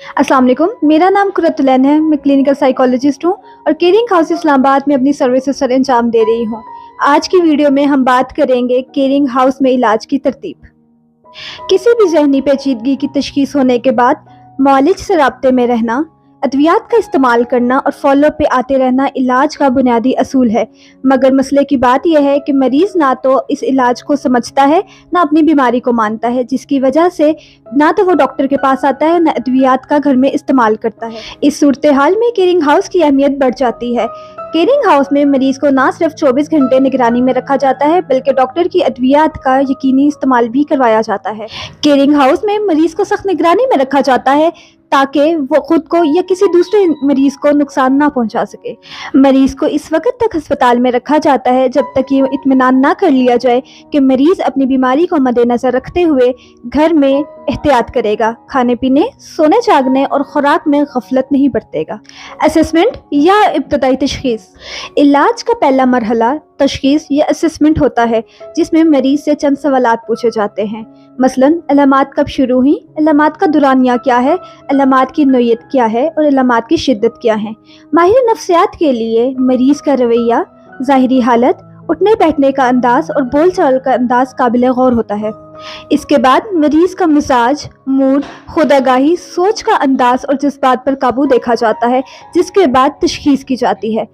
अस्सलाम वालेकुम। मेरा नाम कुरतुलैन है। मैं क्लिनिकल साइकोलॉजिस्ट हूँ और केयरिंग हाउस इस्लामाबाद में अपनी सर्विसेज सर अंजाम दे रही हूँ। आज की वीडियो में हम बात करेंगे केयरिंग हाउस में इलाज की तरतीब। किसी भी ज़हनी पेचीदगी की तशखीस होने के बाद मौलिज से राब्ते में रहना, अद्वियात का इस्तेमाल करना और फॉलो पे आते रहना इलाज का बुनियादी असूल है। मगर मसले की बात यह है कि मरीज़ ना तो इस इलाज को समझता है, ना अपनी बीमारी को मानता है, जिसकी वजह से ना तो वो डॉक्टर के पास आता है, ना अद्वियात का घर में इस्तेमाल करता है। इस सूरत हाल में केयरिंग हाउस की अहमियत बढ़ जाती है। केयरिंग हाउस में मरीज को ना सिर्फ 24 घंटे निगरानी में रखा जाता है, बल्कि डॉक्टर की अद्वियात का यकीनी इस्तेमाल भी करवाया जाता है। केयरिंग हाउस में मरीज को सख्त निगरानी में रखा जाता है ताकि वो खुद को या किसी दूसरे मरीज को नुकसान ना पहुंचा सके। मरीज को इस वक्त तक अस्पताल में रखा जाता है जब तक ये इत्मीनान ना कर लिया जाए कि मरीज अपनी बीमारी को मद्देनजर रखते हुए घर में एहतियात करेगा, खाने पीने, सोने जागने और खुराक में गफलत नहीं बरतेगा। असेसमेंट या इब्तदाई तशखीस। इलाज का पहला मरहला तशखीस या असेसमेंट होता है, जिसमें मरीज से चंद सवालात पूछे जाते हैं। मसलन अलामात कब शुरू हुई, अलामात का दुरानिया क्या है, अलामात की नोयत क्या है और अलामात की शिद्दत क्या है। माहिर नफ्सियात के लिए मरीज का रवैया, ज़ाहिरी हालत, उठने बैठने का अंदाज और बोल चाल का अंदाज काबिल गौर होता है। इसके बाद मरीज का मिजाज, मूड, खुदागाही, सोच का अंदाज और जज्बात पर काबू देखा जाता है, जिसके बाद तशखीस की जाती है।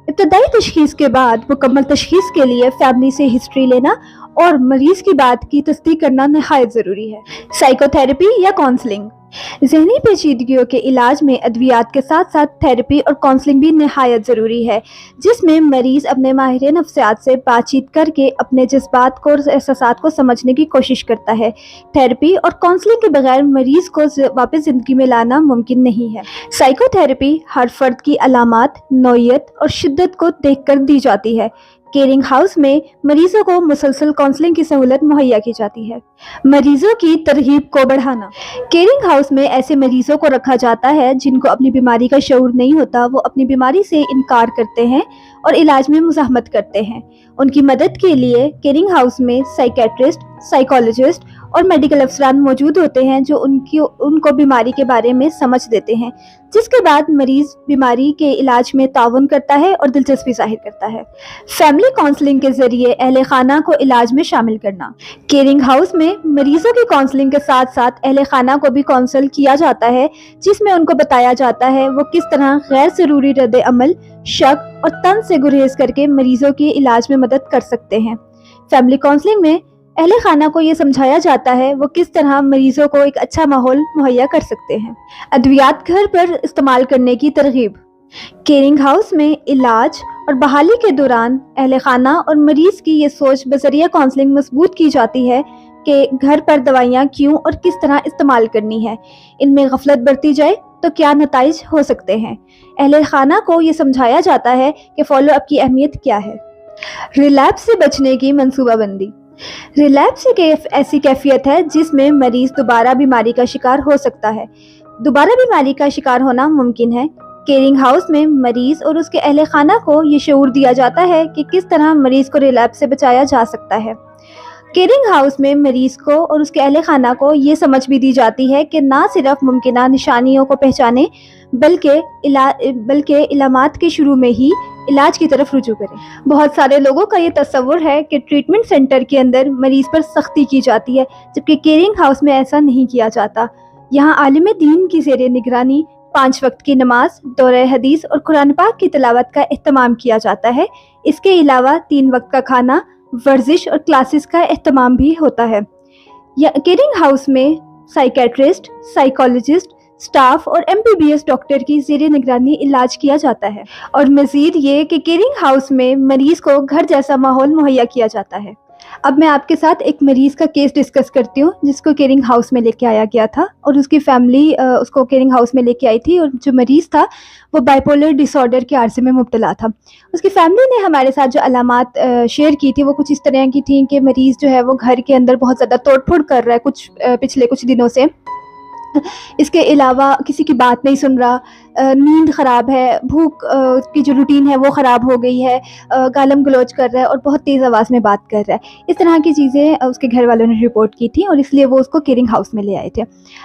इब्तदाई तशखीस के बाद मुकम्मल तशखीस के लिए फैमिली से हिस्ट्री लेना और मरीज की बात की तस्दीक करना नहायत ज़रूरी है। साइकोथेरेपी या काउंसलिंग। ज़हनी पेचीदगियों के इलाज में अद्वियात के साथ साथ थेरेपी और काउंसलिंग भी नहायत ज़रूरी है, जिसमें मरीज़ अपने माहिर नफ्सियात से बातचीत करके अपने जज्बात को और एहसासात को समझने की कोशिश करता है। थेरेपी और काउंसलिंग के बगैर मरीज़ को वापस ज़िंदगी में लाना मुमकिन नहीं है। साइकोथेरेपी हर फर्द की अलामात, नौयत और शिद्दत को देख कर दी जाती है। केयरिंग हाउस में मरीजों को मुसलसल काउंसलिंग की सहूलत मुहैया की जाती है। मरीजों की तरगीब को बढ़ाना। केयरिंग हाउस में ऐसे मरीजों को रखा जाता है जिनको अपनी बीमारी का शऊर नहीं होता। वो अपनी बीमारी से इनकार करते हैं और इलाज में मुज़ाहमत करते हैं। उनकी मदद के लिए केयरिंग हाउस में साइकेट्रिस्ट, साइकोलॉजिस्ट और मेडिकल अफसरान मौजूद होते हैं जो उनको बीमारी के बारे में समझ देते हैं, जिसके बाद मरीज बीमारी के इलाज में ताउन करता है और दिलचस्पी जाहिर करता है। फैमिली काउंसलिंग के जरिए अहले खाना को इलाज में शामिल करना। केयरिंग हाउस में मरीजों की काउंसलिंग के साथ साथ अहले खाना को भी काउंसल किया जाता है, जिसमें उनको बताया जाता है वो किस तरह गैर ज़रूरी रद्द अमल, शक और तंज से गुरेज करके मरीजों के इलाज में मदद कर सकते हैं। फैमिली काउंसलिंग में अहले खाना को ये समझाया जाता है वो किस तरह मरीजों को एक अच्छा माहौल मुहैया कर सकते हैं। अद्वियात घर पर इस्तेमाल करने की तरगीब। केयरिंग हाउस में इलाज और बहाली के दौरान अहले खाना और मरीज की ये सोच बजरिया काउंसलिंग मजबूत की जाती है कि घर पर दवाइयाँ क्यों और किस तरह इस्तेमाल करनी है, इनमें गफलत बरती जाए तो क्या नताइज हो सकते हैं। अहले खाना को ये समझाया जाता है कि फॉलो अप की अहमियत क्या है। रिलैप्स से बचने की मनसूबाबंदी। रिलैप्स एक ऐसी कैफियत है जिसमें मरीज दोबारा बीमारी का शिकार हो सकता है। दोबारा बीमारी का शिकार होना मुमकिन है। केयरिंग हाउस में मरीज और उसके अहले खाना को ये शऊर दिया जाता है कि किस तरह मरीज को रिलैप्स से बचाया जा सकता है। केयरिंग हाउस में मरीज को और उसके अहले खाना को ये समझ भी दी जाती है कि ना सिर्फ मुमकिना निशानियों को पहचाने बल्कि इलामात के शुरू में ही इलाज की तरफ रुजू करें। बहुत सारे लोगों का ये तस्वुर है कि ट्रीटमेंट सेंटर के अंदर मरीज पर सख्ती की जाती है, जबकि केयरिंग हाउस में ऐसा नहीं किया जाता। यहाँ आलिम दीन की ज़ेरे निगरानी 5 वक्त की नमाज, दौरे हदीस और कुरान पाक की तिलावत का एहतमाम किया जाता है। इसके अलावा 3 वक्त का खाना, वर्जिश और क्लासेस का एहतमाम भी होता है। केयरिंग हाउस में साइकेट्रिस्ट, साइकोलॉजिस्ट, स्टाफ और MBBS डॉक्टर की ज़ेरे निगरानी इलाज किया जाता है। और मज़ीद ये कि केयरिंग हाउस में मरीज़ को घर जैसा माहौल मुहैया किया जाता है। अब मैं आपके साथ एक मरीज़ का केस डिस्कस करती हूँ जिसको केयरिंग हाउस में लेके आया गया था और उसकी फैमिली उसको केयरिंग हाउस में लेके आई थी। और जो मरीज़ था वो बाइपोलर डिसऑर्डर के आर्ज़े में मुब्तला था। उसकी फैमिली ने हमारे साथ जो अलामात शेयर की थी वो कुछ इस तरह की थी कि मरीज़ जो है वो घर के अंदर बहुत ज़्यादा तोड़ फोड़ कर रहा है पिछले कुछ दिनों से। इसके अलावा किसी की बात नहीं सुन रहा, نیند خراب ہے, بھوک کی جو روٹین ہے وہ خراب ہو گئی ہے, گالم گلوچ کر رہا ہے اور بہت تیز آواز میں بات کر رہا ہے. اس طرح کی چیزیں اس کے گھر والوں نے رپورٹ کی تھی اور اس لیے وہ اس کو کیئرنگ ہاؤس میں لے آئے تھے.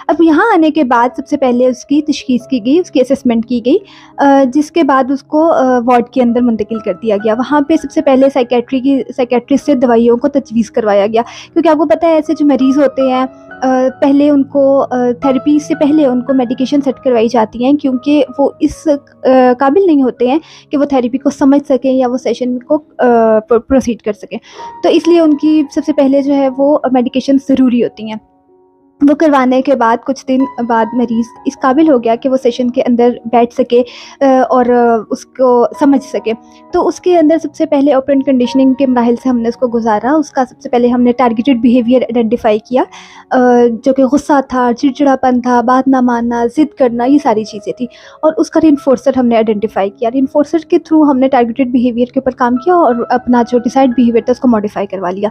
اب یہاں آنے کے بعد سب سے پہلے اس کی تشخیص کی گئی, اس کی اسسمنٹ کی گئی, جس کے بعد اس کو وارڈ کے اندر منتقل کر دیا گیا. وہاں پہ سب سے پہلے سائکیٹرسٹ سے دوائیوں کو تجویز کروایا گیا, کیونکہ آپ کو پتہ ہے ایسے جو مریض ہوتے ہیں پہلے ان کو تھیراپی سے پہلے ان کو میڈیکیشن سیٹ کروائی جاتی ہیں, کیونکہ وہ اس قابل نہیں ہوتے ہیں کہ وہ تھیراپی کو سمجھ سکیں یا وہ سیشن کو پروسیڈ کر سکیں. تو اس لیے ان کی سب سے پہلے جو ہے وہ میڈیکیشن ضروری ہوتی ہیں. وہ کروانے کے بعد کچھ دن بعد مریض اس قابل ہو گیا کہ وہ سیشن کے اندر بیٹھ سکے اور اس کو سمجھ سکے. تو اس کے اندر سب سے پہلے آپرینٹ کنڈیشننگ کے مراحل سے ہم نے اس کو گزارا. اس کا سب سے پہلے ہم نے ٹارگیٹڈ بیہیویئر آئیڈینٹیفائی کیا, جو کہ غصہ تھا, چڑچڑاپن تھا, بات نہ ماننا, ضد کرنا, یہ ساری چیزیں تھیں. اور اس کا رینفورسر ہم نے آئیڈینٹیفائی کیا. رینفورسر کے تھرو ہم نے ٹارگیٹڈ بیہیویئر کے اوپر کام کیا اور اپنا جو ڈیسائیڈ بیہیویئر تھا اس کو ماڈیفائی کروا لیا.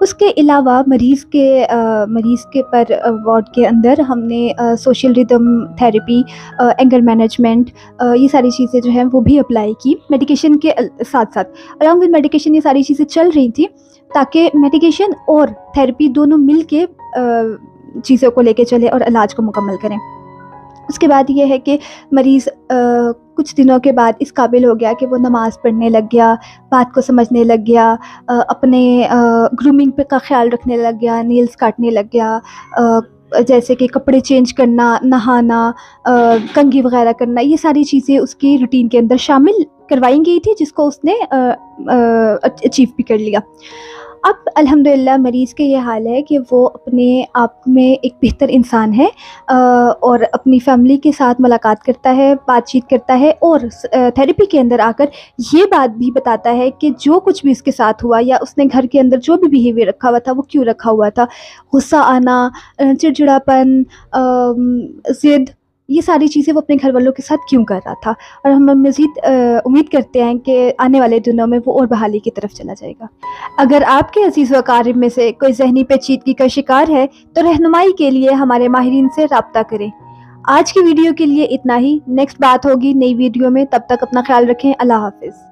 اس کے علاوہ مریض کے پر وارڈ کے اندر ہم نے social rhythm therapy, anger management, یہ ساری چیزیں جو ہیں وہ بھی اپلائی کی میڈیکیشن کے ساتھ ساتھ. الانگ ود میڈیکیشن یہ ساری چیزیں چل رہی تھیں تاکہ میڈیکیشن اور تھیراپی دونوں مل کے چیزوں کو لے کے چلے اور علاج کو مکمل کریں. اس کے بعد یہ ہے کہ مریض کچھ دنوں کے بعد اس قابل ہو گیا کہ وہ نماز پڑھنے لگ گیا, بات کو سمجھنے لگ گیا, اپنے گرومنگ پہ کا خیال رکھنے لگ گیا, نیلز کاٹنے لگ گیا, جیسے کہ کپڑے چینج کرنا, نہانا, کنگھی وغیرہ کرنا, یہ ساری چیزیں اس کی روٹین کے اندر شامل کروائی گئی تھی, جس کو اس نے اچیو بھی کر لیا. اب الحمدللہ مریض کے یہ حال ہے کہ وہ اپنے آپ میں ایک بہتر انسان ہے اور اپنی فیملی کے ساتھ ملاقات کرتا ہے, بات چیت کرتا ہے اور تھیراپی کے اندر آ کر یہ بات بھی بتاتا ہے کہ جو کچھ بھی اس کے ساتھ ہوا یا اس نے گھر کے اندر جو بھی بیہیویئر رکھا ہوا تھا وہ کیوں رکھا ہوا تھا. غصہ آنا, چڑچڑاپن, ضد, یہ ساری چیزیں وہ اپنے گھر والوں کے ساتھ کیوں کر رہا تھا. اور ہم مزید امید کرتے ہیں کہ آنے والے دنوں میں وہ اور بحالی کی طرف چلا جائے گا. اگر آپ کے عزیز و اقارب میں سے کوئی ذہنی پیچیدگی کا شکار ہے تو رہنمائی کے لیے ہمارے ماہرین سے رابطہ کریں. آج کی ویڈیو کے لیے اتنا ہی. نیکسٹ بات ہوگی نئی ویڈیو میں, تب تک اپنا خیال رکھیں. اللہ حافظ.